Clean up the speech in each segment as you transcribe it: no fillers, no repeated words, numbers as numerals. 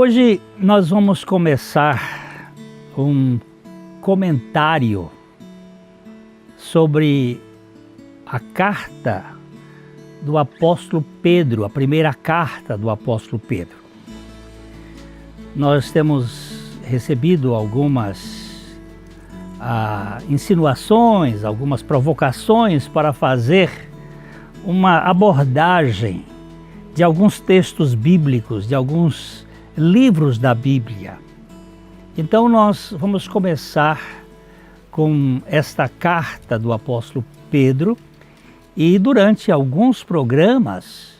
Hoje nós vamos começar um comentário sobre a carta do apóstolo Pedro, a primeira carta do apóstolo Pedro. Nós temos recebido algumas insinuações, algumas provocações para fazer uma abordagem de alguns textos bíblicos, de alguns livros da Bíblia. Então nós vamos começar com esta carta do apóstolo Pedro e durante alguns programas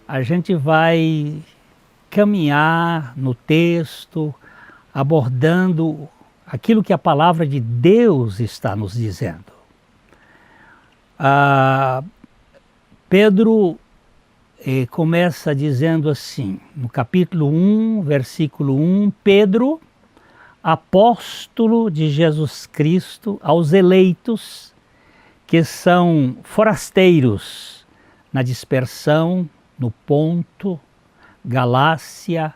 a gente vai caminhar no texto, abordando aquilo que a palavra de Deus está nos dizendo. Pedro começa dizendo assim, no capítulo 1, versículo 1, Pedro, apóstolo de Jesus Cristo, aos eleitos que são forasteiros na dispersão, no Ponto, Galácia,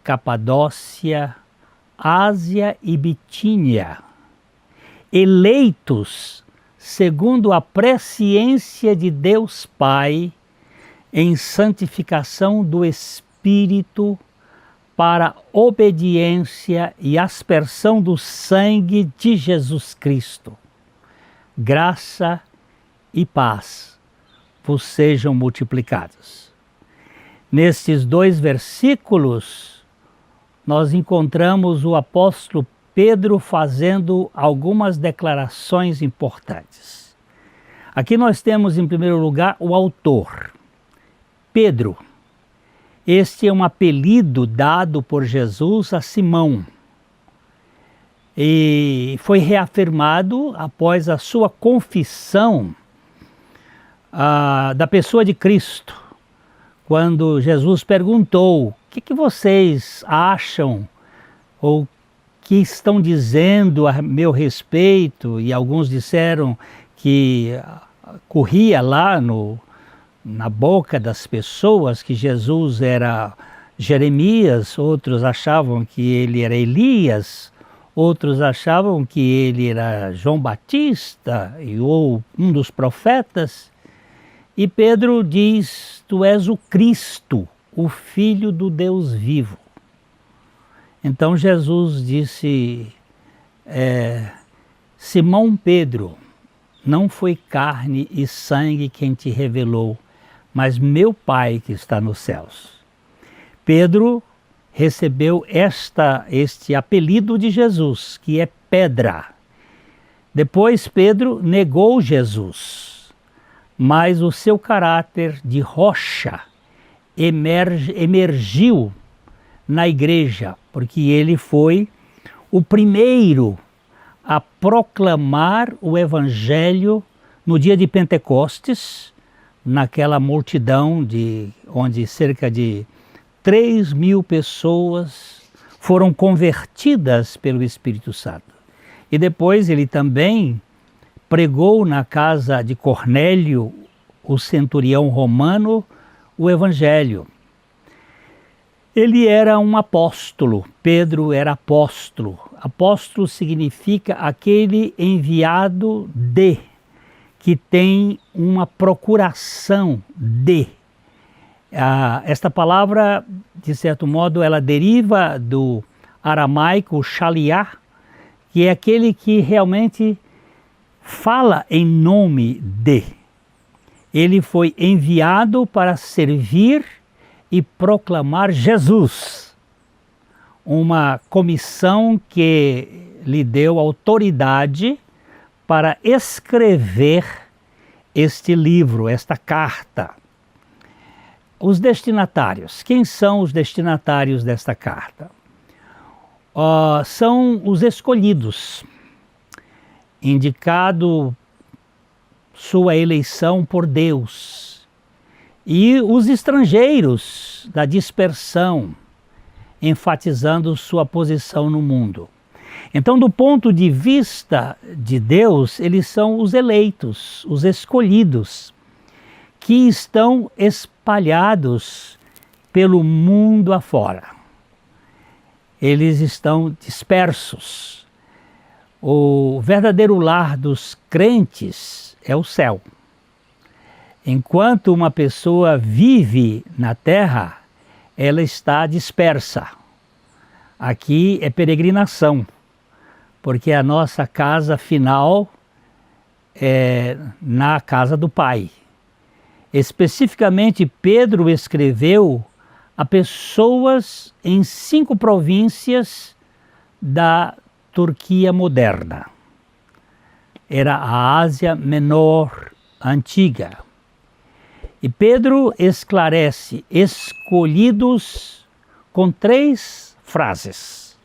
Capadócia, Ásia e Bitínia, eleitos segundo a presciência de Deus Pai, em santificação do Espírito, para obediência e aspersão do sangue de Jesus Cristo. Graça e paz vos sejam multiplicados. Nestes dois versículos, nós encontramos o apóstolo Pedro fazendo algumas declarações importantes. Aqui nós temos, em primeiro lugar, o autor, Pedro. Este é um apelido dado por Jesus a Simão e foi reafirmado após a sua confissão da pessoa de Cristo, quando Jesus perguntou: o que vocês acham ou que estão dizendo a meu respeito? E alguns disseram que corria lá na boca das pessoas que Jesus era Jeremias, outros achavam que ele era Elias, outros achavam que ele era João Batista ou um dos profetas. E Pedro diz: tu és o Cristo, o Filho do Deus vivo. Então Jesus disse: Simão Pedro, não foi carne e sangue quem te revelou, mas meu Pai que está nos céus. Pedro recebeu este apelido de Jesus, que é pedra. Depois Pedro negou Jesus, mas o seu caráter de rocha emergiu na igreja, porque ele foi o primeiro a proclamar o evangelho no dia de Pentecostes, naquela multidão onde cerca de 3.000 pessoas foram convertidas pelo Espírito Santo. E depois ele também pregou na casa de Cornélio, o centurião romano, o evangelho. Ele era um apóstolo, Pedro era apóstolo. Apóstolo significa aquele enviado de, que tem uma procuração de. Esta palavra, de certo modo, ela deriva do aramaico shaliah, que é aquele que realmente fala em nome de. Ele foi enviado para servir e proclamar Jesus, uma comissão que lhe deu autoridade para escrever este livro, esta carta. Os destinatários. Quem são os destinatários desta carta? São os escolhidos, indicado sua eleição por Deus, e os estrangeiros da dispersão, enfatizando sua posição no mundo. Então, do ponto de vista de Deus, eles são os eleitos, os escolhidos, que estão espalhados pelo mundo afora. eles estão dispersos. O verdadeiro lar dos crentes é o céu. Enquanto uma pessoa vive na terra, ela está dispersa. Aqui é peregrinação, porque a nossa casa final é na casa do Pai. Especificamente, Pedro escreveu a pessoas em 5 províncias da Turquia moderna. Era a Ásia Menor antiga. E Pedro esclarece escolhidos com 3 frases.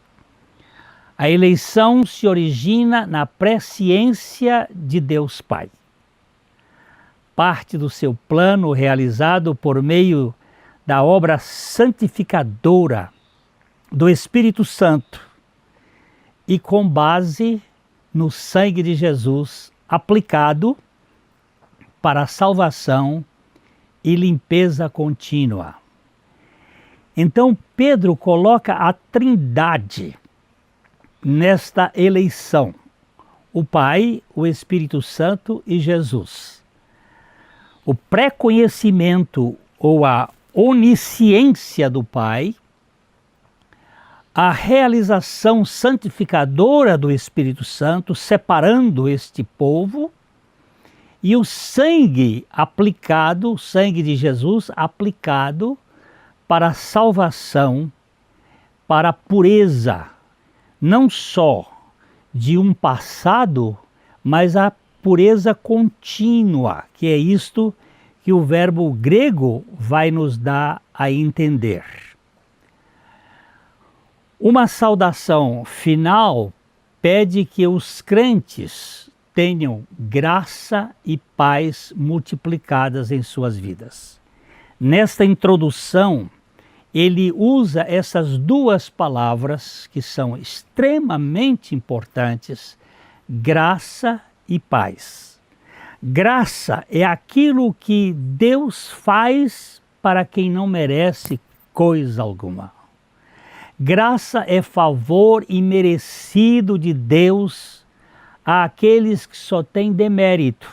A eleição se origina na presciência de Deus Pai. Parte do seu plano realizado por meio da obra santificadora do Espírito Santo e com base no sangue de Jesus aplicado para a salvação e limpeza contínua. Então Pedro coloca a Trindade nesta eleição: o Pai, o Espírito Santo e Jesus. O pré-conhecimento ou a onisciência do Pai, a realização santificadora do Espírito Santo, separando este povo, e o sangue aplicado, o sangue de Jesus aplicado para a salvação, para a pureza, não só de um passado, mas a pureza contínua, que é isto que o verbo grego vai nos dar a entender. Uma saudação final pede que os crentes tenham graça e paz multiplicadas em suas vidas. Nesta introdução, ele usa essas 2 palavras que são extremamente importantes: graça e paz. Graça é aquilo que Deus faz para quem não merece coisa alguma. Graça é favor imerecido de Deus àqueles que só têm demérito.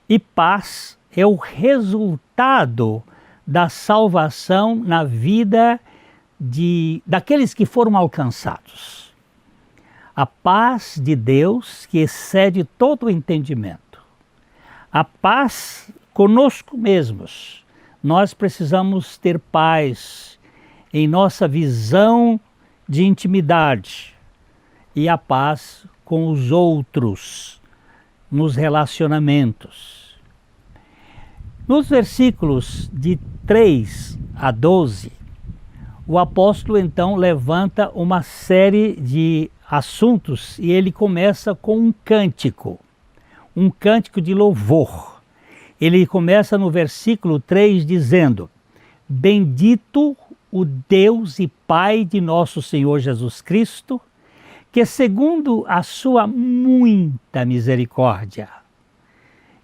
E paz é o resultado da salvação na vida daqueles que foram alcançados. A paz de Deus que excede todo o entendimento. A paz conosco mesmos. Nós precisamos ter paz em nossa visão de intimidade e a paz com os outros, nos relacionamentos. Nos versículos de 3 a 12, o apóstolo então levanta uma série de assuntos e ele começa com um cântico de louvor. Ele começa no versículo 3 dizendo: Bendito o Deus e Pai de nosso Senhor Jesus Cristo, que segundo a sua muita misericórdia,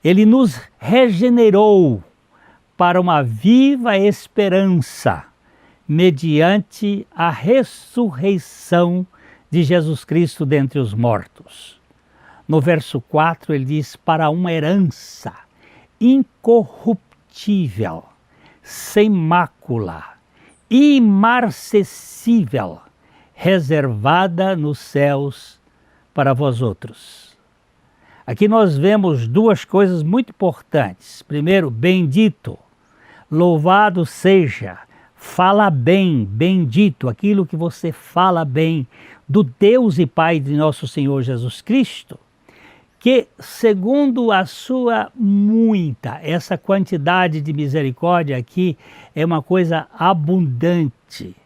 Ele nos regenerou para uma viva esperança, mediante a ressurreição de Jesus Cristo dentre os mortos. No verso 4 ele diz: para uma herança incorruptível, sem mácula, imarcessível, reservada nos céus para vós outros. Aqui nós vemos 2 coisas muito importantes. Primeiro, bendito, louvado seja, fala bem, bendito, aquilo que você fala bem do Deus e Pai de nosso Senhor Jesus Cristo, que segundo a sua muita, essa quantidade de misericórdia aqui é uma coisa abundante.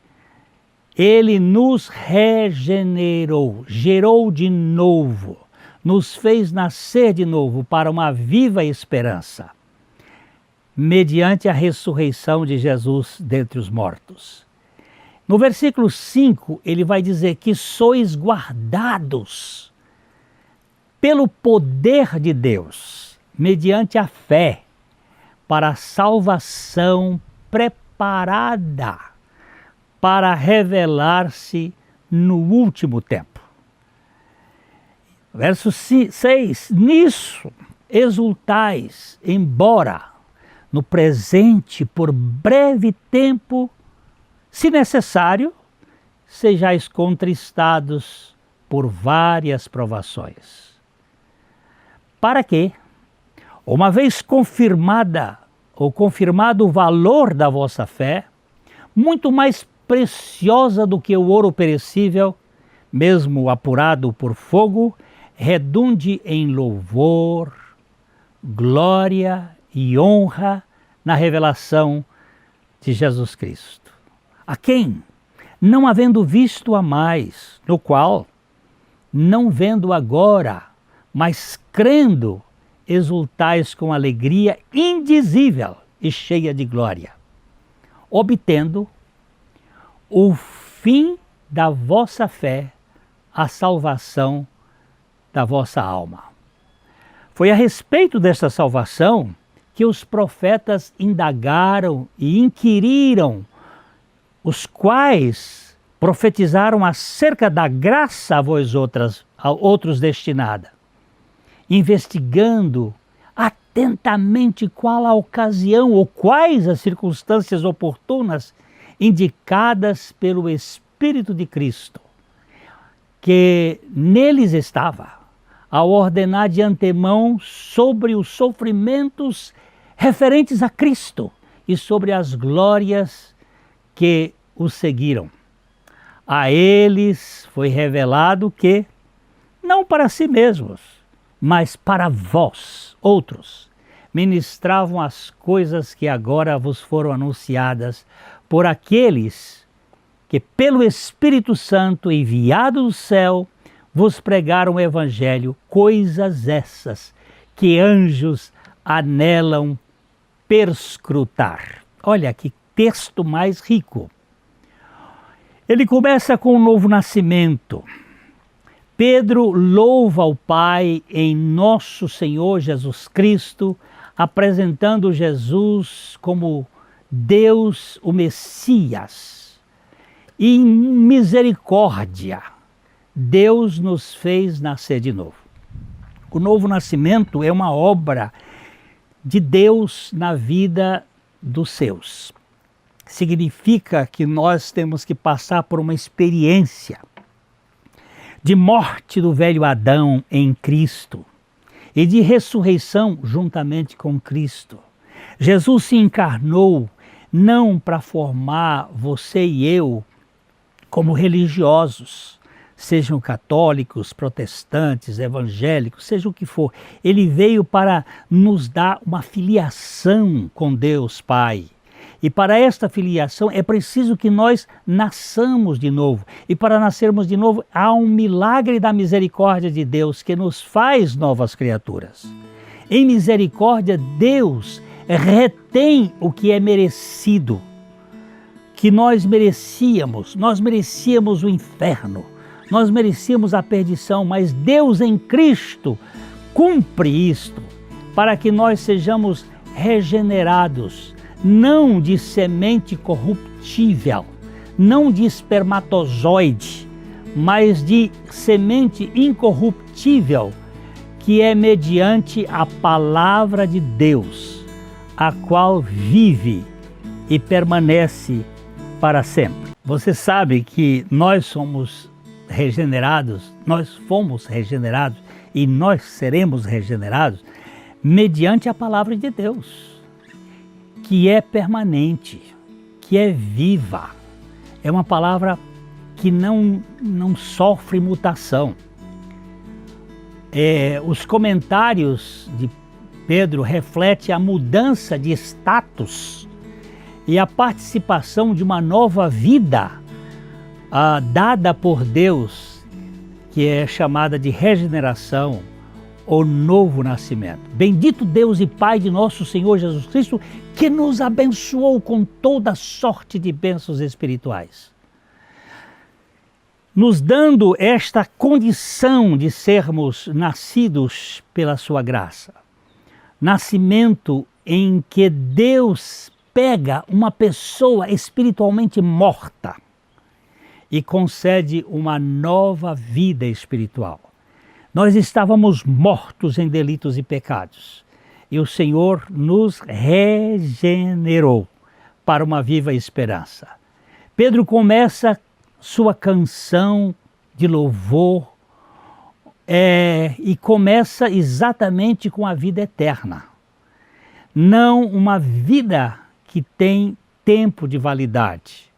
Ele nos regenerou, gerou de novo, nos fez nascer de novo para uma viva esperança, mediante a ressurreição de Jesus dentre os mortos. No versículo 5, ele vai dizer que sois guardados pelo poder de Deus, mediante a fé, para a salvação preparada para revelar-se no último tempo. Verso 6, nisso exultais, embora no presente por breve tempo, se necessário, sejais contristados por várias provações. Para que, uma vez confirmado o valor da vossa fé, muito mais preciosa do que o ouro perecível, mesmo apurado por fogo, redunde em louvor, glória e honra na revelação de Jesus Cristo, a quem, não havendo visto a mais, no qual, não vendo agora, mas crendo, exultais com alegria indizível e cheia de glória, obtendo o fim da vossa fé, a salvação da vossa alma. Foi a respeito desta salvação que os profetas indagaram e inquiriram, os quais profetizaram acerca da graça a vós outros destinada, investigando atentamente qual a ocasião ou quais as circunstâncias oportunas indicadas pelo Espírito de Cristo, que neles estava, ao ordenar de antemão sobre os sofrimentos referentes a Cristo e sobre as glórias que os seguiram. A eles foi revelado que, não para si mesmos, mas para vós, outros, ministravam as coisas que agora vos foram anunciadas por aqueles que, pelo Espírito Santo enviado do céu, vos pregaram o Evangelho, coisas essas que anjos anelam perscrutar. Olha que texto mais rico. Ele começa com o novo nascimento. Pedro louva o Pai em nosso Senhor Jesus Cristo, apresentando Jesus como Deus, o Messias. E em misericórdia, Deus nos fez nascer de novo. O novo nascimento é uma obra de Deus na vida dos seus. Significa que nós temos que passar por uma experiência de morte do velho Adão em Cristo e de ressurreição juntamente com Cristo. Jesus se encarnou não para formar você e eu como religiosos, sejam católicos, protestantes, evangélicos, seja o que for. Ele veio para nos dar uma filiação com Deus Pai. E para esta filiação é preciso que nós nasçamos de novo. E para nascermos de novo, há um milagre da misericórdia de Deus que nos faz novas criaturas. Em misericórdia, Deus retém o que é merecido, que nós merecíamos o inferno. Nós merecíamos a perdição, mas Deus em Cristo cumpre isto para que nós sejamos regenerados, não de semente corruptível, não de espermatozoide, mas de semente incorruptível, que é mediante a palavra de Deus, a qual vive e permanece para sempre. Você sabe que nós fomos regenerados e nós seremos regenerados mediante a palavra de Deus, que é permanente, que é viva. É uma palavra que não sofre mutação. Os comentários de Pedro refletem a mudança de status e a participação de uma nova vida dada por Deus, que é chamada de regeneração ou novo nascimento. Bendito Deus e Pai de nosso Senhor Jesus Cristo, que nos abençoou com toda sorte de bênçãos espirituais, nos dando esta condição de sermos nascidos pela sua graça. Nascimento em que Deus pega uma pessoa espiritualmente morta e concede uma nova vida espiritual. Nós estávamos mortos em delitos e pecados, e o Senhor nos regenerou para uma viva esperança. Pedro começa sua canção de louvor e começa exatamente com a vida eterna. Não uma vida que tem tempo de validade.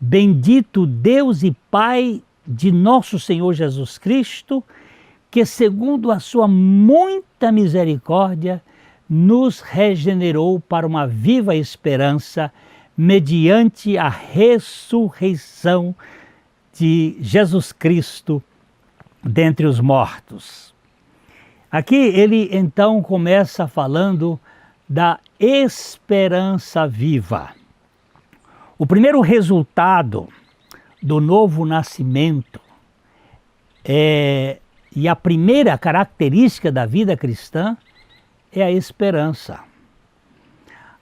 Bendito Deus e Pai de nosso Senhor Jesus Cristo, que segundo a sua muita misericórdia, nos regenerou para uma viva esperança mediante a ressurreição de Jesus Cristo dentre os mortos. Aqui ele então começa falando da esperança viva. O primeiro resultado do novo nascimento e a primeira característica da vida cristã é a esperança.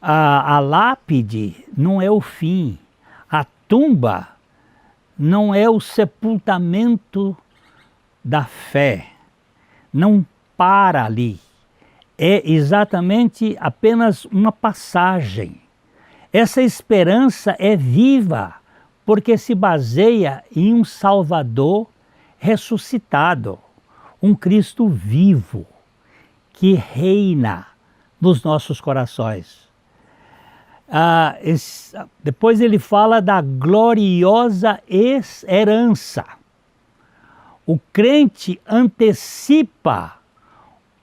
A lápide não é o fim, a tumba não é o sepultamento da fé, não para ali. É exatamente apenas uma passagem. Essa esperança é viva, porque se baseia em um Salvador ressuscitado, um Cristo vivo, que reina nos nossos corações. Depois ele fala da gloriosa herança. O crente antecipa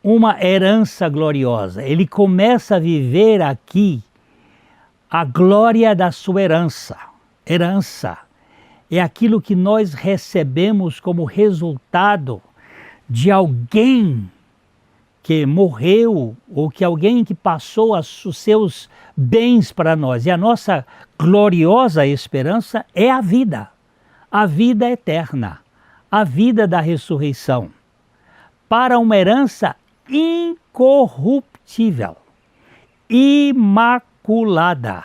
uma herança gloriosa. Ele começa a viver aqui a glória da sua herança. Herança é aquilo que nós recebemos como resultado de alguém que morreu ou que alguém que passou os seus bens para nós. E a nossa gloriosa esperança é a vida eterna, a vida da ressurreição, para uma herança incorruptível, imaculada,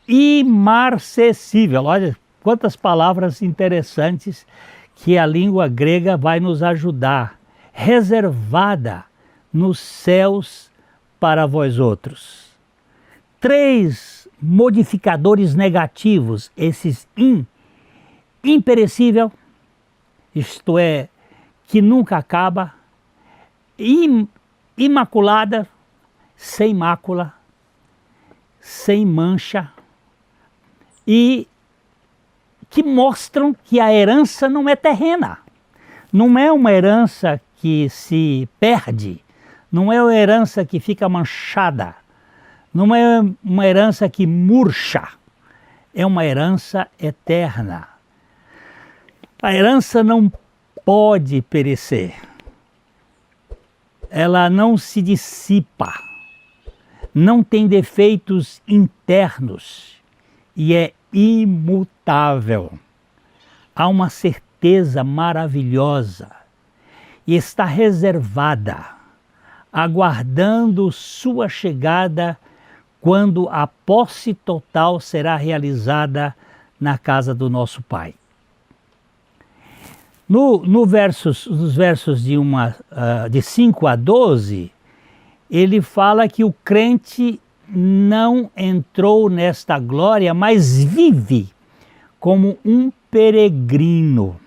imarcessível. Olha quantas palavras interessantes que a língua grega vai nos ajudar. Reservada nos céus para vós outros. 3 modificadores negativos, esses imperecível, isto é, que nunca acaba, imaculada, sem mácula, sem mancha, e que mostram que a herança não é terrena, não é uma herança que se perde, não é uma herança que fica manchada, não é uma herança que murcha, é uma herança eterna. A herança não pode perecer, ela não se dissipa, não tem defeitos internos e é imutável. Há uma certeza maravilhosa e está reservada, aguardando sua chegada quando a posse total será realizada na casa do nosso Pai. Nos versos de 5 a 12, ele fala que o crente não entrou nesta glória, mas vive como um peregrino.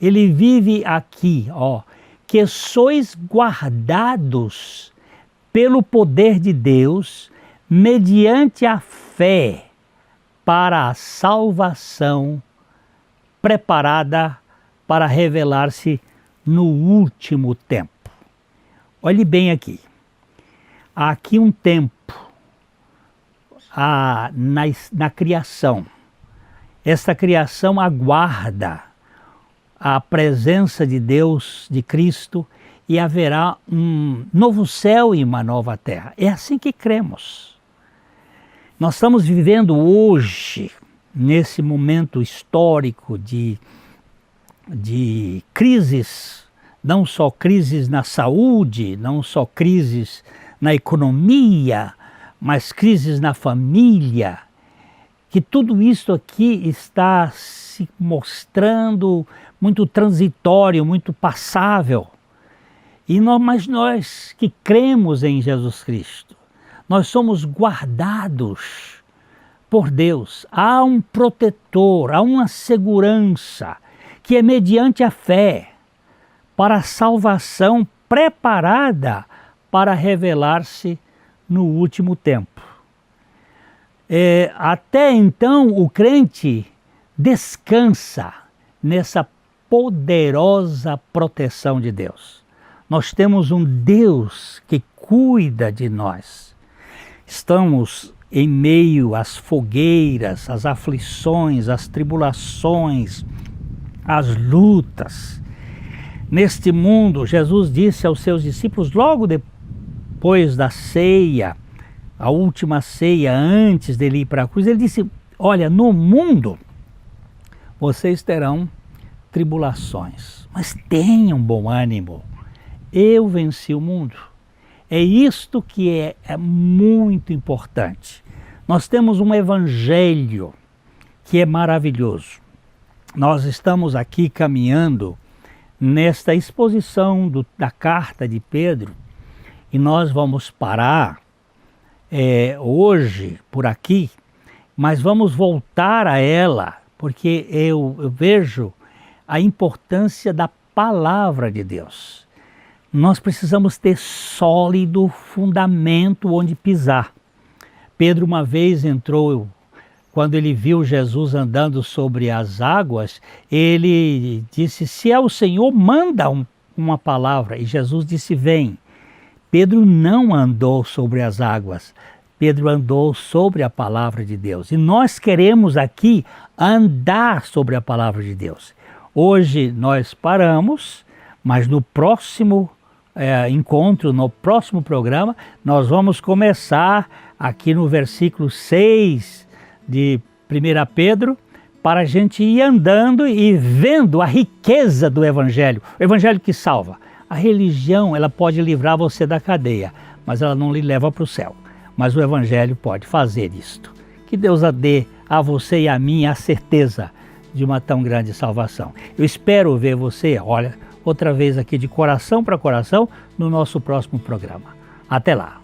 Ele vive aqui, que sois guardados pelo poder de Deus, mediante a fé, para a salvação preparada para revelar-se no último tempo. Olhe bem aqui. Há aqui um tempo na criação. Esta criação aguarda a presença de Deus, de Cristo, e haverá um novo céu e uma nova terra. É assim que cremos. Nós estamos vivendo hoje, nesse momento histórico de crises, não só crises na saúde, não só crises na economia, mas crises na família. que tudo isso aqui está se mostrando muito transitório, muito passável. Mas nós que cremos em Jesus Cristo, nós somos guardados por Deus. Há um protetor, há uma segurança que é mediante a fé para a salvação preparada para revelar-se no último tempo. Até então o crente descansa nessa poderosa proteção de Deus. Nós temos um Deus que cuida de nós. Estamos em meio às fogueiras, às aflições, às tribulações, às lutas. Neste mundo, Jesus disse aos seus discípulos, logo depois da ceia, a última ceia, antes dele ir para a cruz, ele disse, olha, no mundo vocês terão tribulações, mas tenham bom ânimo, eu venci o mundo. É isto que é muito importante. Nós temos um evangelho que é maravilhoso. Nós estamos aqui caminhando nesta exposição da carta de Pedro e nós vamos parar hoje por aqui, mas vamos voltar a ela, porque eu vejo a importância da palavra de Deus. Nós precisamos ter sólido fundamento onde pisar. Pedro uma vez entrou, quando ele viu Jesus andando sobre as águas, ele disse, se é o Senhor, manda uma palavra. E Jesus disse, vem. Pedro não andou sobre as águas, Pedro andou sobre a palavra de Deus. E nós queremos aqui andar sobre a palavra de Deus. Hoje nós paramos, mas no próximo encontro, no próximo programa, nós vamos começar aqui no versículo 6 de 1 Pedro, para a gente ir andando e vendo a riqueza do Evangelho, o Evangelho que salva. A religião, ela pode livrar você da cadeia, mas ela não lhe leva para o céu. Mas o Evangelho pode fazer isto. Que Deus dê a você e a mim a certeza de uma tão grande salvação. Eu espero ver você, olha, outra vez aqui de coração para coração, no nosso próximo programa. Até lá!